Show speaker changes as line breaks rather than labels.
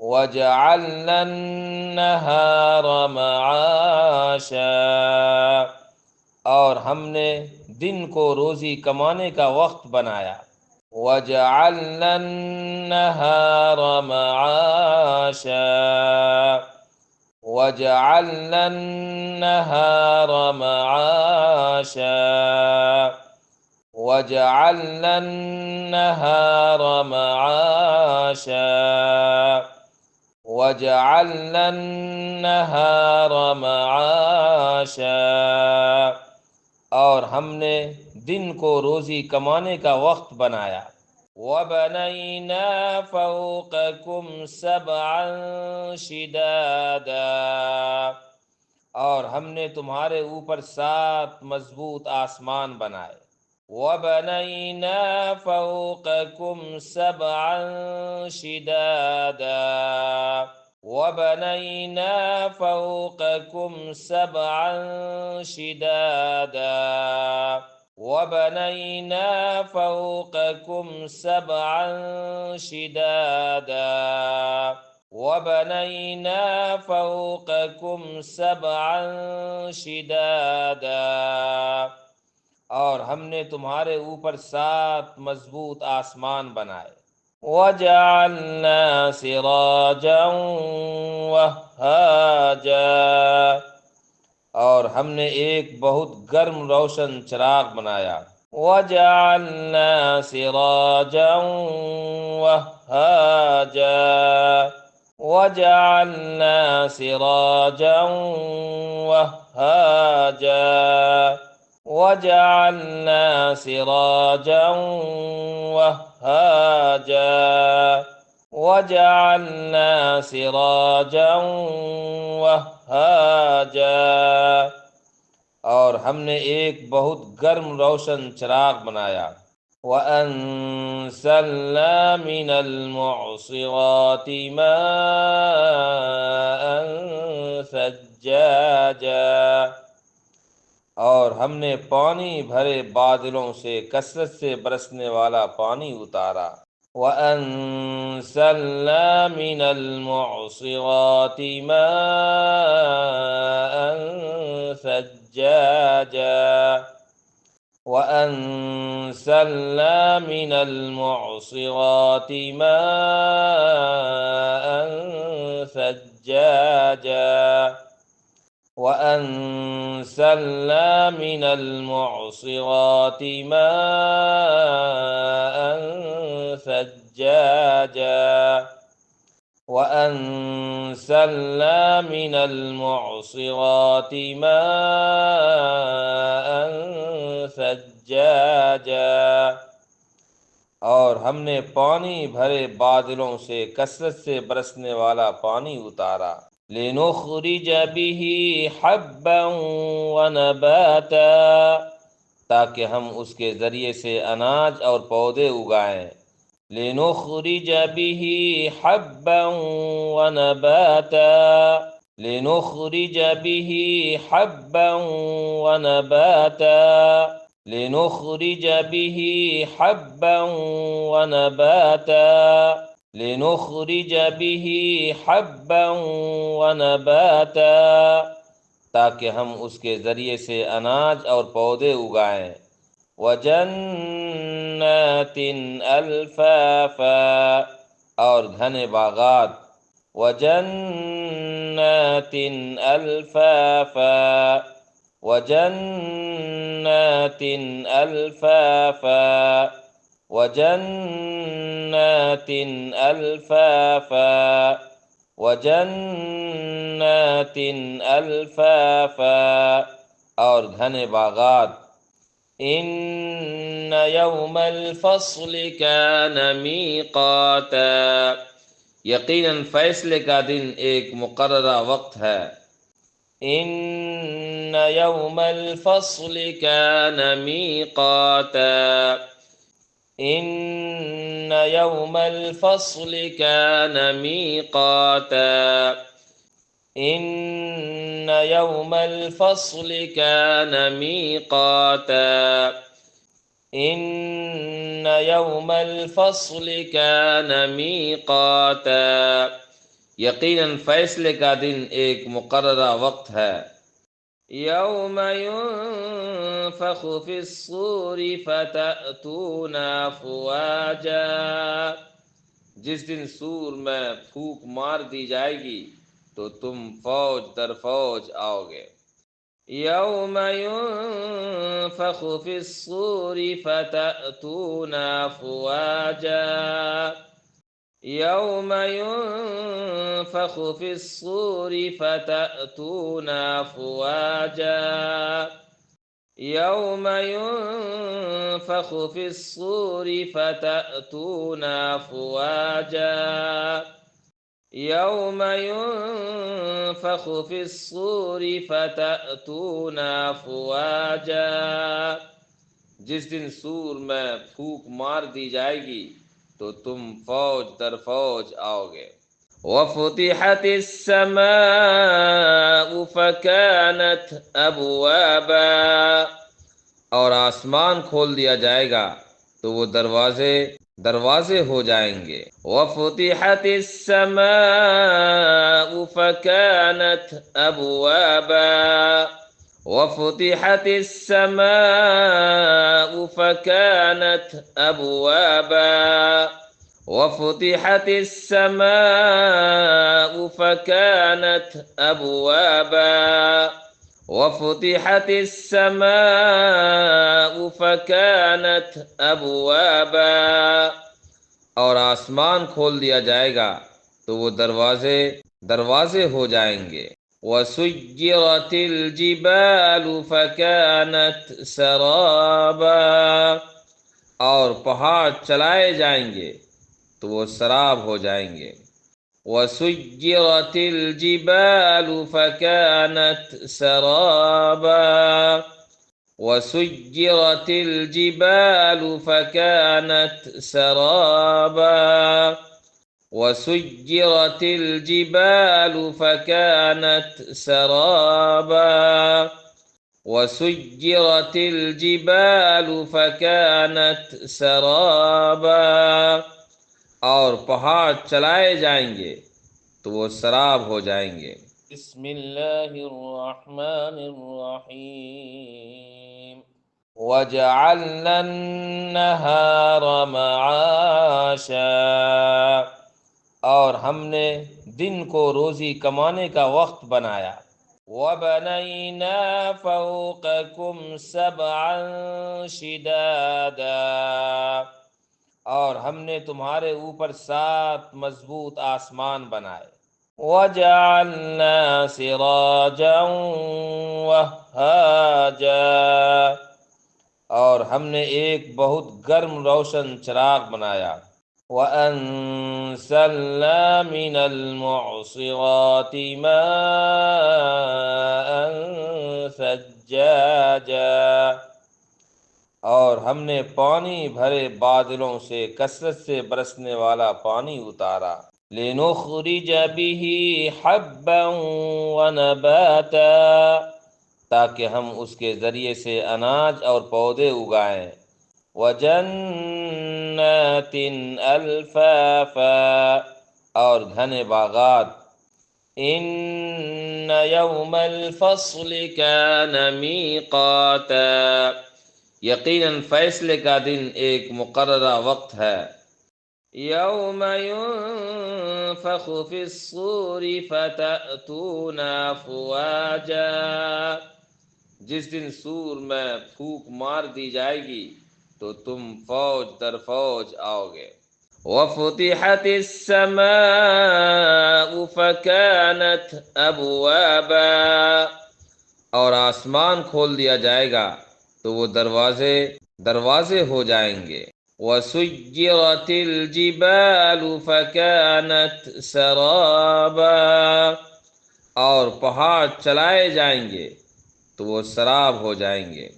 वजअलना अन्नहार मआशा, और हमने दिन को रोजी कमाने का वक्त बनाया। वजअलना अन्नहार मआशा वजअलना अन्नहार मआशा वजअलना अन्नहार मआशा वजअलना अन्नहार मआशा, और हमने दिन को रोजी कमाने का वक्त बनाया। वबनैना फौककुम सबअन शिदादा, और हमने तुम्हारे ऊपर 7 मजबूत आसमान बनाए। वबनैना फौककुम सबअन शिदादा वबनैना फौककुम सबअन शिदादा वबनैना फौककुम सबअन शिदादा वबनैना फौककुम सबअन शिदादा, और हमने तुम्हारे ऊपर 7 मजबूत आसमान बनाए। वजअलना सिराजन वहाजा, और हमने एक बहुत गर्म रोशन चिराग बनाया। वजअलना सिराजन वहाजा वजअलना सिराजन वहाजा वजअलना सिराजन वहाजा वजअलना सिराजन वहाजा, और हमने एक बहुत गर्म रोशन चिराग बनाया। वअन्ज़लना मिनल मुअसिराति माअन सज्जाजा, और हमने पानी भरे बादलों से कसरत से बरसने वाला पानी उतारा। वअन्ज़लना मिनल मुअसिराति माअन सज्जाजा वअन्ज़लना मिनल मुअसिराति माअन सज्जाजा वअन्ज़लना मिनल मुअसिराति माअन सज्जाजा वअन्ज़लना मिनल मुअसिराति माअन सज्जाजा, और हमने पानी भरे बादलों से कसरत से बरसने वाला पानी उतारा। लिनुख़रिज बिही हब्बन व नबाता, ताकि हम उसके ज़रिए से अनाज और पौधे उगाएं। लिनुख़रिज बिही हब्बन व नबाता लिनुख़रिज बिही हब्बन व नबाता लिनुख़रिज बिही हब्बन व नबाता लिनुख़रिज बिही हब्बन व नबाता, ताकि हम उसके ज़रिए से अनाज और पौधे उगाएं। वजन्नातिन अल्फाफा, और घने बागात। वजन्नातिन अल्फाफा वजन्नातिन अल्फाफा वजन्नातिन अल्फाफा वजन्नातिन अल्फाफा, और घने बागात। इन्न यौमल फ़स्ल कान मीक़ाता, यकीनन फैसले का दिन एक मुकर्ररा वक्त है। इन्न यौमल फ़स्ल कान मीक़ाता इन्न यौमल फ़स्ल कान मीक़ाता इन्न यौमल फ़स्ल कान मीक़ाता इन्न यौमल फ़स्ल कान मीक़ाता, यकीनन फैसले का दिन एक मुकर्ररा वक्त है। यौम युनफ़ख़ु फ़िस्सूरि फ़तअतूना अफ़वाजा, जिस दिन सूर में फूंक मार दी जाएगी तो तुम फौज दर फौज आओगे। यौम युनफ़ख़ु फ़िस्सूरि फ़तअतूना अफ़वाजा, यौम युनफ़ख़ु फ़िस्सूरि फ़तअतूना अफ़वाजा, यौम युनफ़ख़ु फ़िस्सूरि फ़तअतूना अफ़वाजा, यौम युनफ़ख़ु फ़िस्सूरि फ़तअतूना अफ़वाजा, जिस दिन सूर में फूंक मार दी जाएगी तो तुम फौज दर फौज आओगे। वफ़ुतिहतिस समाउ फ़कानत अबवाबा, और आसमान खोल दिया जाएगा तो वो दरवाजे दरवाजे हो जाएंगे। वफ़ुतिहतिस समाउ फ़कानत अबवाबा, वफ़ुतिहतिस समाउ फ़कानत अबवाबा, वफ़ुतिहतिस समाउ फ़कानत अबवाबा, वफ़ुतिहतिस समाउ फ़कानत अबवाबा, और आसमान खोल दिया जाएगा तो वो दरवाजे दरवाजे हो जाएंगे। वसुय्यिरतिल जिबालु फ़कानत सराबा, और पहाड़ चलाए जाएंगे तो वो शराब हो जाएंगे। वसुय्यिरतिल जिबालु फ़कानत सराबा, वसुय्यिरतिल जिबालु फ़कानत सराबा, वसुय्यिरतिल जिबालु फ़कानत सराबा, वसुय्यिरतिल जिबालु फ़कानत सराबा, और पहाड़ चलाए जाएंगे तो वो शराब हो जाएंगे। बिस्मिल्लाहिर्रहमानिर्रहीम। वजअलना अन्नहार मआशा, और हमने दिन को रोजी कमाने का वक्त बनाया। वबनैना फौककुम सबअन शिदादा, और हमने तुम्हारे ऊपर 7 मजबूत आसमान बनाए। वजअलना सिराजन वहाजा, और हमने एक बहुत गर्म रोशन चिराग बनाया। वअंज़लना मिनल मुअसिराति माअन सज्जाजा, और हमने पानी भरे बादलों से कसरत से बरसने वाला पानी उतारा। लिनुख़रिज बिही हब्बन व नबाता, ताकि हम उसके ज़रिए से अनाज और पौधे उगाएं। वजन्नातिन अल्फाफा, और घने बागात। इन्न यौमल फ़स्ल कान मीक़ाता, यकीनन फैसले का दिन एक मुकर्ररा वक्त है। यौम युनफ़ख़ु फ़िस्सूरि फ़तअतूना अफ़वाजा, जिस दिन सूर में फूंक मार दी जाएगी तो तुम फौज दर फौज आओगे। वफ़ुतिहतिस समाउ फ़कानत अबवाबा, और आसमान खोल दिया जाएगा तो वो दरवाजे दरवाजे हो जाएंगे। वसुय्यिरतिल जिबालु फ़कानत सराबा, और पहाड़ चलाए जाएंगे तो वो शराब हो जाएंगे।